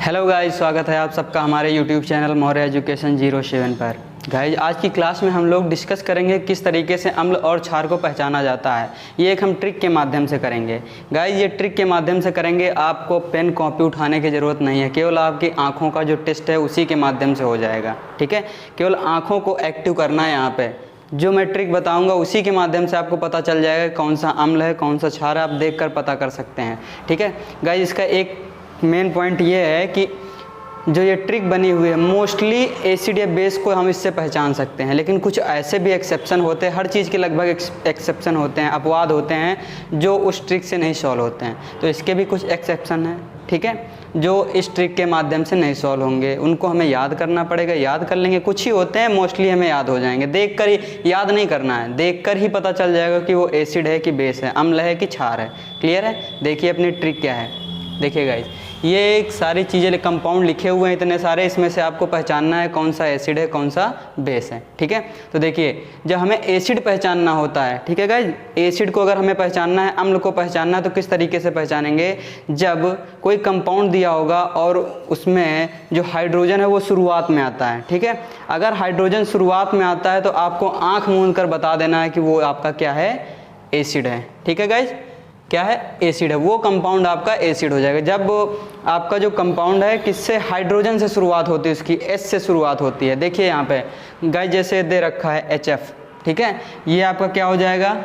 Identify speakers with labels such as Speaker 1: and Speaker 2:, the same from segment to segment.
Speaker 1: Hello guys, स्वागत है आप सबका हमारे यूट्यूब चैनल मौर्य एजुकेशन 07 पर। गाइस, आज की क्लास में हम लोग डिस्कस करेंगे किस तरीके से अम्ल और क्षार को पहचाना जाता है। ये एक हम ट्रिक के माध्यम से करेंगे। गाइस, ये ट्रिक के माध्यम से करेंगे, आपको पेन कॉपी उठाने की ज़रूरत नहीं है, केवल आपकी आँखों का जो टेस्ट है उसी के माध्यम से हो जाएगा। ठीक है, केवल आँखों को एक्टिव करना है। यहाँ पर जो मैं ट्रिक बताऊंगा उसी के माध्यम से आपको पता चल जाएगा कौन सा अम्ल है कौन सा क्षार है, आप देखकर पता कर सकते हैं। ठीक है गाइस, इसका एक मेन पॉइंट ये है कि जो ये ट्रिक बनी हुई है, मोस्टली एसिड या बेस को हम इससे पहचान सकते हैं, लेकिन कुछ ऐसे भी एक्सेप्शन होते हैं, हर चीज़ के लगभग एक्सेप्शन होते हैं, अपवाद होते हैं जो उस ट्रिक से नहीं सॉल्व होते हैं। तो इसके भी कुछ एक्सेप्शन हैं, ठीक है, जो इस ट्रिक के माध्यम से नहीं सॉल्व होंगे, उनको हमें याद करना पड़ेगा। याद कर लेंगे, कुछ ही होते हैं, मोस्टली हमें याद हो जाएंगे। देख कर ही याद नहीं करना है, देख कर ही पता चल जाएगा कि वो एसिड है कि बेस है, अम्ल है कि क्षार है। क्लियर है? देखिए अपनी ट्रिक क्या है। देखिए गाइस, ये एक सारी चीज़ें कंपाउंड लिखे हुए हैं इतने सारे, इसमें से आपको पहचानना है कौन सा एसिड है कौन सा बेस है। ठीक है, तो देखिए जब हमें एसिड पहचानना होता है, ठीक है गाइस, एसिड को अगर हमें पहचानना है, अम्ल को पहचानना है, तो किस तरीके से पहचानेंगे? जब कोई कंपाउंड दिया होगा और उसमें जो हाइड्रोजन है वो शुरुआत में आता है। ठीक है, अगर हाइड्रोजन शुरुआत में आता है तो आपको आँख मूंद कर बता देना है कि वो आपका क्या है? एसिड है। ठीक है गाइस, क्या है? एसिड है, वो कंपाउंड आपका एसिड हो जाएगा। जब आपका जो कंपाउंड है किससे? हाइड्रोजन से शुरुआत होती है, उसकी H से शुरुआत होती है। देखिए यहाँ पे गाइस, जैसे दे रखा है HF, ठीक है, ये आपका क्या हो जाएगा?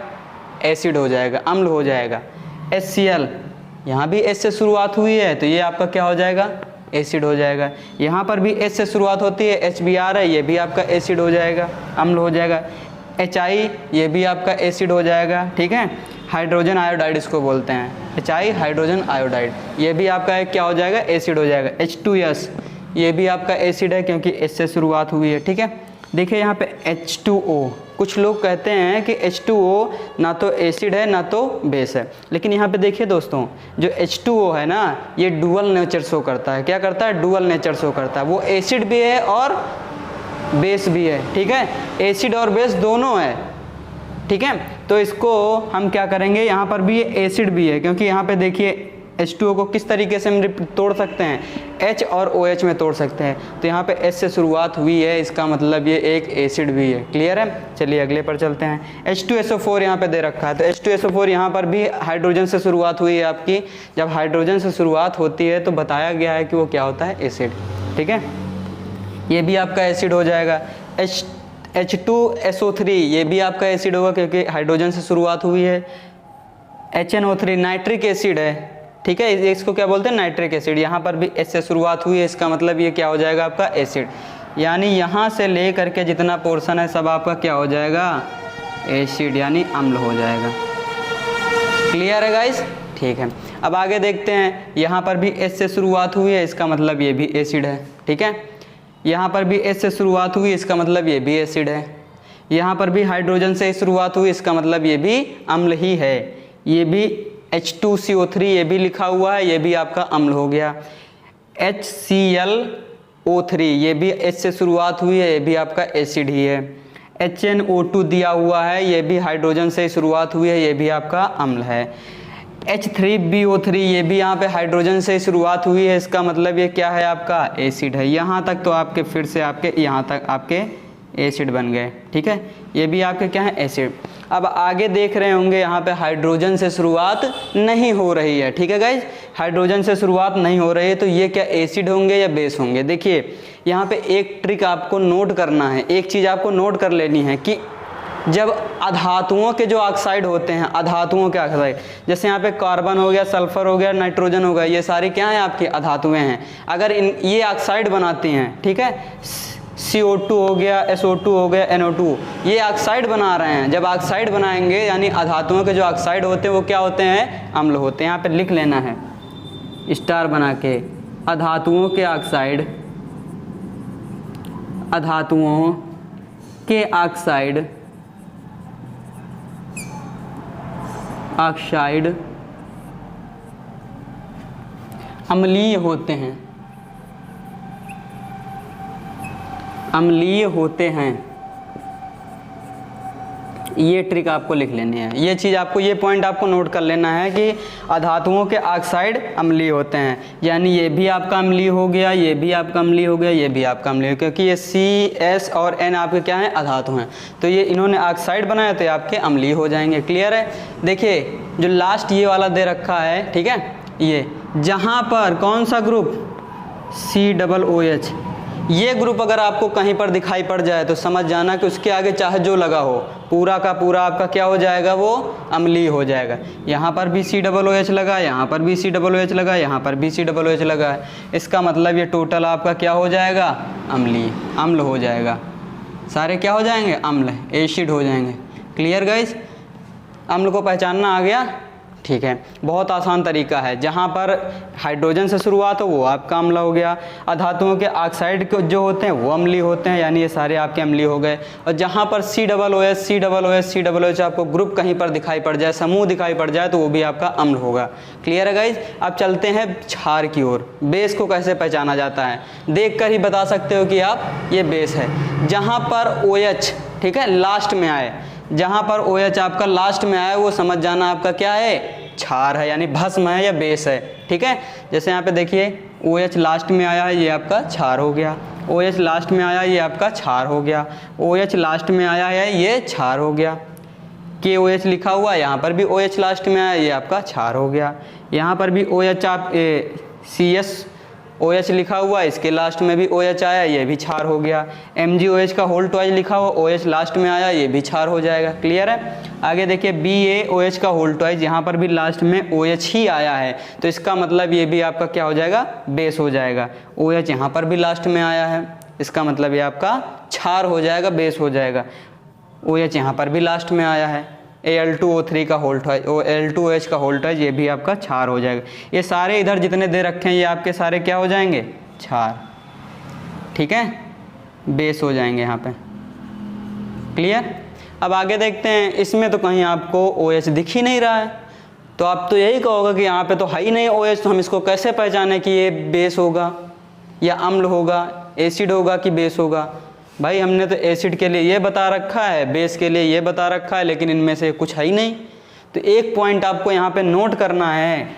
Speaker 1: एसिड हो जाएगा, अम्ल हो जाएगा। HCl, यहाँ भी H से शुरुआत हुई है तो ये आपका क्या हो जाएगा? एसिड हो जाएगा। यहाँ पर भी H से शुरुआत होती है, HBr है, ये भी आपका एसिड हो जाएगा, अम्ल हो जाएगा। HI, ये भी आपका एसिड हो जाएगा। ठीक है, हाइड्रोजन आयोडाइड इसको बोलते हैं, HI हाइड्रोजन आयोडाइड, ये भी आपका एक क्या हो जाएगा? एसिड हो जाएगा। H2S, ये भी आपका एसिड है क्योंकि H से शुरुआत हुई है। ठीक है, देखिए यहाँ पे H2O, कुछ लोग कहते हैं कि H2O ना तो एसिड है ना तो बेस है, लेकिन यहाँ पे देखिए दोस्तों, जो H2O है ना, ये डुअल नेचर शो करता है। क्या करता है? डुअल नेचर शो करता है। वो एसिड भी है और बेस भी है। ठीक है, एसिड और बेस दोनों है। ठीक है, तो इसको हम क्या करेंगे, यहाँ पर भी ये एसिड भी है, क्योंकि यहाँ पे देखिए H2O को किस तरीके से हम तोड़ सकते हैं? H और OH में तोड़ सकते हैं। तो यहाँ पे H से शुरुआत हुई है, इसका मतलब ये एक एसिड भी है। क्लियर है? चलिए अगले पर चलते हैं। H2SO4 यहाँ पे दे रखा है, तो H2SO4 यहाँ पर भी हाइड्रोजन से शुरुआत हुई है आपकी। जब हाइड्रोजन से शुरुआत होती है तो बताया गया है कि वो क्या होता है? एसिड। ठीक है, ये भी आपका एसिड हो जाएगा। H2SO3, ये भी आपका एसिड होगा क्योंकि हाइड्रोजन से शुरुआत हुई है। HNO3 नाइट्रिक एसिड है। ठीक है, इसको क्या बोलते हैं? Nitric acid. यहाँ पर भी H से शुरुआत हुई है, इसका मतलब ये क्या हो जाएगा? आपका एसिड। यानी यहाँ से ले करके जितना पोर्शन है सब आपका क्या हो जाएगा? एसिड, यानी अम्ल हो जाएगा। क्लियर है गाइस? ठीक है, अब आगे देखते हैं। यहाँ पर भी H से शुरुआत हुई है, इसका मतलब ये भी एसिड है। ठीक है, यहाँ पर भी H से शुरुआत हुई, इसका मतलब ये भी एसिड है। यहाँ पर भी हाइड्रोजन से शुरुआत हुई, इसका मतलब ये भी अम्ल ही है। ये भी H2CO3, ये भी लिखा हुआ है, ये भी आपका अम्ल हो गया। HClO3, ये भी H से शुरुआत हुई है, ये भी आपका एसिड ही है। HNO2 दिया हुआ है, ये भी हाइड्रोजन से शुरुआत हुई है, ये भी आपका अम्ल है। H3BO3, ये भी यहाँ पे हाइड्रोजन से शुरुआत हुई है, इसका मतलब ये क्या है? आपका एसिड है। यहाँ तक तो आपके फिर से आपके यहाँ तक आपके एसिड बन गए। ठीक है, ये भी आपके क्या है? एसिड। अब आगे देख रहे होंगे यहाँ पे हाइड्रोजन से शुरुआत नहीं हो रही है। ठीक है गाइज, हाइड्रोजन से शुरुआत नहीं हो रही है, तो ये क्या एसिड होंगे या बेस होंगे? देखिए यहाँ पे एक ट्रिक आपको नोट करना है, एक चीज़ आपको नोट कर लेनी है कि जब अधातुओं के जो ऑक्साइड होते हैं, अधातुओं के ऑक्साइड, जैसे यहाँ पे कार्बन हो गया, सल्फर हो गया, नाइट्रोजन हो गया, ये सारी क्या हैं? आपकी अधातुएं हैं। अगर ये ऑक्साइड बनाती हैं, ठीक है, CO2 हो गया, SO2 हो गया, NO2, ये ऑक्साइड बना रहे हैं। जब ऑक्साइड बनाएंगे यानी अधातुओं के जो ऑक्साइड होते हैं वो क्या होते हैं? अम्ल होते हैं। यहाँ पे लिख लेना है स्टार बना के, अधातुओं के ऑक्साइड, अधातुओं के ऑक्साइड, ऑक्साइड अम्लीय होते हैं, अम्लीय होते हैं। ये ट्रिक आपको लिख लेनी है, ये चीज़ आपको, ये पॉइंट आपको नोट कर लेना है कि अधातुओं के ऑक्साइड अम्लीय होते हैं, यानी ये भी आपका अम्लीय हो गया, ये भी आपका अम्लीय हो गया, ये भी आपका अम्लीय हो गया, क्योंकि ये C, S और N आपके क्या हैं, अधातु हैं। तो ये इन्होंने ऑक्साइड बनाया तो ये आपके अम्लीय हो जाएंगे। क्लियर है? देखिए जो लास्ट ये वाला दे रखा है, ठीक है, ये जहाँ पर कौन सा ग्रुप, COOH, ये ग्रुप अगर आपको कहीं पर दिखाई पड़ जाए तो समझ जाना कि उसके आगे चाहे जो लगा हो पूरा का पूरा आपका क्या हो जाएगा, वो अम्लीय हो जाएगा। यहाँ पर भी COOH लगा, यहाँ पर भी COOH लगा, यहाँ पर भी COOH लगा है, इसका मतलब ये टोटल आपका क्या हो जाएगा, अम्लीय, अम्ल हो जाएगा। सारे क्या हो जाएंगे, अम्ल, एसिड हो जाएंगे। Clear guys? अम्ल को पहचानना आ गया? ठीक है, बहुत आसान तरीका है। जहाँ पर हाइड्रोजन से शुरुआत हो वो आपका अम्ल हो गया, अधातुओं के ऑक्साइड जो होते हैं वो अम्लीय होते हैं, यानी ये सारे आपके अम्लीय हो गए। और जहाँ पर COOH आपको ग्रुप कहीं पर दिखाई पड़ जाए, समूह दिखाई पड़ जाए, तो वो भी आपका अम्ल होगा। क्लियर है गाइज? अब चलते हैं क्षार की ओर। बेस को कैसे पहचाना जाता है, देख कर ही बता सकते हो कि आप ये बेस है। जहाँ पर OH, ठीक है, लास्ट में आए, जहाँ पर OH आपका लास्ट में आया वो समझ जाना आपका क्या है, क्षार है, यानी भस्म है या बेस है। ठीक है, जैसे यहाँ पे देखिए OH लास्ट में आया है, ये आपका क्षार हो गया। OH लास्ट में आया, ये आपका क्षार हो गया। OH लास्ट में आया है, ये क्षार हो गया। KOH लिखा हुआ, यहाँ पर भी OH लास्ट में आया, ये आपका क्षार हो गया। यहाँ पर भी OH आप CSOH लिखा हुआ, इसके लास्ट में भी OH आया, ये भी क्षार हो गया। MgOH का होल ट्वाइस लिखा हुआ, OH लास्ट में आया, ये भी क्षार हो जाएगा। क्लियर है? आगे देखिए BaOH का होल ट्वाइस, यहाँ पर भी लास्ट में OH ही आया है, तो इसका मतलब ये भी आपका क्या हो जाएगा, बेस हो जाएगा। OH यहाँ पर भी लास्ट में आया है, इसका मतलब ये आपका क्षार हो जाएगा, बेस हो जाएगा। OH यहाँ पर भी लास्ट में आया है, Al2O3 का होल ट्वाइस, Al2OH का होल ट्वाइस, ये भी आपका क्षार हो जाएगा। ये सारे इधर जितने दे रखे हैं ये आपके सारे क्या हो जाएंगे, क्षार। ठीक है, बेस हो जाएंगे यहाँ पे। क्लियर? अब आगे देखते हैं, इसमें तो कहीं आपको OH दिख ही नहीं रहा है, तो आप तो यही कहोगे कि यहाँ पे तो है ही नहीं OH, तो हम इसको कैसे पहचाने कि ये बेस होगा या अम्ल होगा, एसिड होगा कि बेस होगा। भाई हमने तो एसिड के लिए ये बता रखा है, बेस के लिए ये बता रखा है, लेकिन इनमें से कुछ है ही नहीं। तो एक पॉइंट आपको यहाँ पे नोट करना है,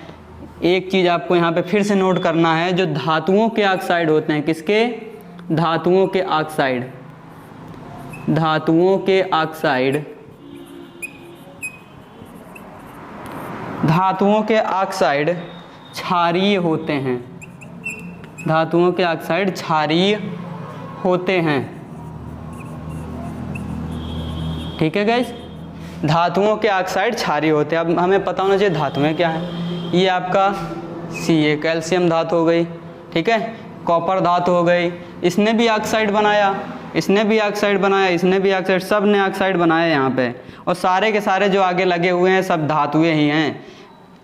Speaker 1: एक चीज़ आपको यहाँ पे फिर से नोट करना है, जो धातुओं के ऑक्साइड होते हैं, किसके, धातुओं के ऑक्साइड, धातुओं के ऑक्साइड, धातुओं के ऑक्साइड क्षारीय होते हैं, धातुओं के ऑक्साइड क्षारीय होते हैं। ठीक है गाइस, धातुओं के ऑक्साइड क्षारीय होते हैं। अब हमें पता होना चाहिए धातुएं क्या हैं। ये आपका Ca कैल्शियम धातु हो गई, ठीक है, कॉपर धातु हो गई, इसने भी ऑक्साइड बनाया, इसने भी ऑक्साइड बनाया, इसने भी ऑक्साइड, सब ने ऑक्साइड बनाया यहाँ पे। और सारे के सारे जो आगे लगे हुए हैं सब धातुएं ही हैं।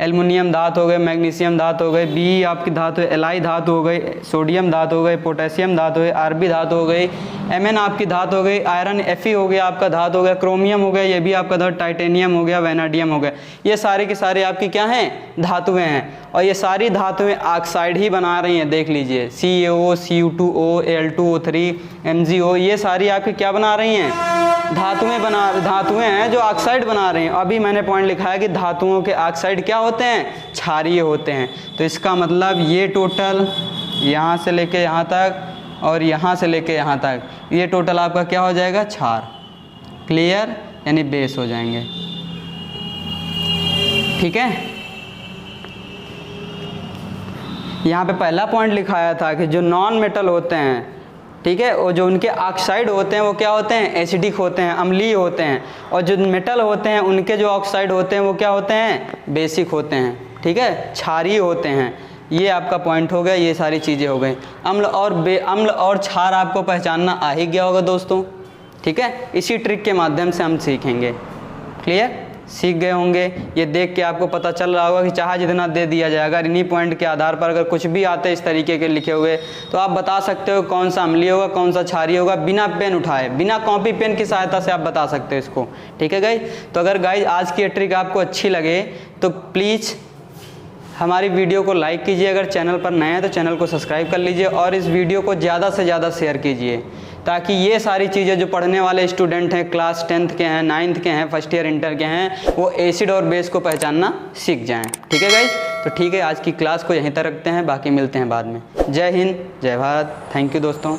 Speaker 1: एल्युमिनियम धातु हो गए, मैग्नीशियम धातु हो गई, बी आपकी धातु है, एलाई धातु हो गई, सोडियम धातु हो गई, पोटेशियम धातु है, आरबी धातु हो गई, Mn आपकी धातु हो गई, आयरन Fe हो गया आपका धातु हो गया, क्रोमियम हो गया, ये भी आपका धातु, टाइटेनियम हो गया, वैनाडियम हो गया। ये सारे के सारे आपकी क्या हैं, धातुएं हैं। और ये सारी धातुएं ऑक्साइड ही बना रही हैं, देख लीजिए CaO, Cu2O, Al2O3, MgO, ये सारी आपकी क्या बना रही हैं, धातुएं हैं जो ऑक्साइड बना रही हैं। अभी मैंने पॉइंट लिखा है कि धातुओं के ऑक्साइड क्या होते हैं, क्षारीय होते हैं। तो इसका मतलब ये टोटल यहाँ से लेके यहाँ तक और यहाँ से लेके यहाँ तक, ये टोटल आपका क्या हो जाएगा, क्षार। क्लियर? यानी बेस हो जाएंगे। ठीक है, यहाँ पे पहला पॉइंट लिखाया था कि जो नॉन मेटल होते हैं, ठीक है, और जो उनके ऑक्साइड होते हैं वो क्या होते हैं, एसिडिक होते हैं, अम्लीय होते हैं। और जो मेटल होते हैं उनके जो ऑक्साइड होते हैं वो क्या होते हैं, बेसिक होते हैं। ठीक है, क्षारीय होते हैं। ये आपका पॉइंट हो गया, ये सारी चीज़ें हो गई। अम्ल और क्षार आपको पहचानना आ ही गया होगा दोस्तों। ठीक है, इसी ट्रिक के माध्यम से हम सीखेंगे। क्लियर? सीख गए होंगे। ये देख के आपको पता चल रहा होगा कि चाहे जितना दे दिया जाए, अगर इन्हीं पॉइंट के आधार पर अगर कुछ भी आते इस तरीके के लिखे हुए, तो आप बता सकते हो कौन सा अम्लीय होगा, कौन सा क्षारीय होगा, बिना पेन उठाए, बिना कॉपी पेन की सहायता से आप बता सकते हो इसको। ठीक है गाइज? तो अगर गाइज आज की ट्रिक आपको अच्छी लगे तो प्लीज़ हमारी वीडियो को लाइक कीजिए, अगर चैनल पर नए हैं तो चैनल को सब्सक्राइब कर लीजिए और इस वीडियो को ज़्यादा से ज़्यादा शेयर कीजिए, ताकि ये सारी चीज़ें जो पढ़ने वाले स्टूडेंट हैं, क्लास 10th के हैं, 9th के हैं, फर्स्ट ईयर इंटर के हैं, वो एसिड और बेस को पहचानना सीख जाएं। ठीक है गाइज, तो ठीक है, आज की क्लास को यहीं तक रखते हैं, बाकी मिलते हैं बाद में। जय हिंद, जय भारत, थैंक यू दोस्तों।